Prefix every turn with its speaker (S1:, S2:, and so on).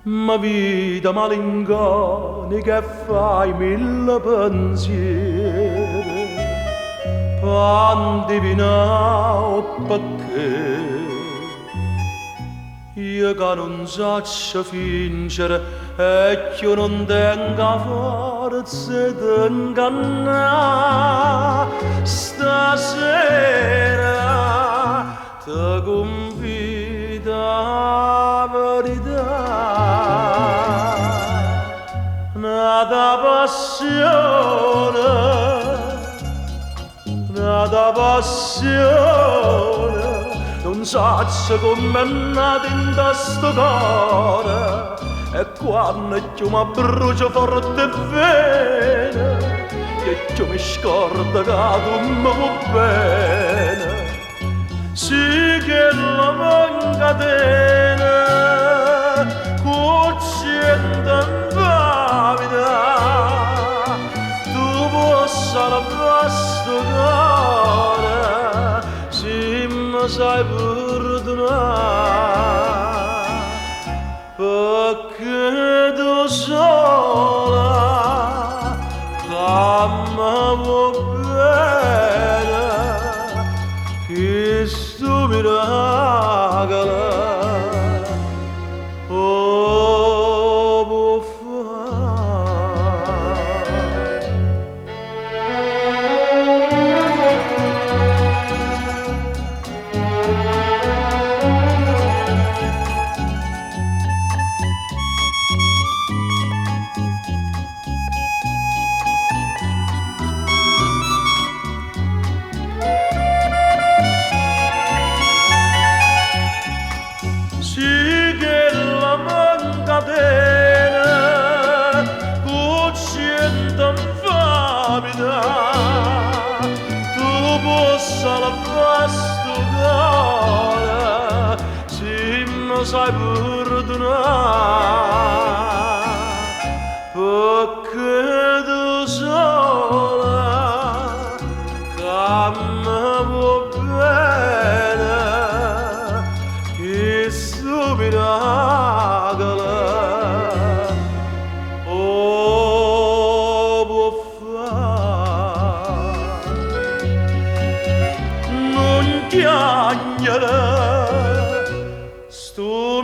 S1: Ma vita malinconica che fai mille pensieri, quanti vinao perché io che non saccio fingere e che non tengo forza di ingannare, stasera ti confido la verità. Nata passione, non so come è nata in questo cuore, e quando io mi brucio forte e bene, che io mi scordo che tu mi vuoi bene, sì che la mancatena, cucciendo salvare sto cuore, se mi sai perdonare, perché tu sola che mi vuoi bene, che sto miracolo può fare. Sì che la mancatena cucciendo infamida, tu possa lavare sto cuore, se mi sai perdonare, perché tu sola che mi vuoi bene, che sto miracolo può fare. Non chiagnere sto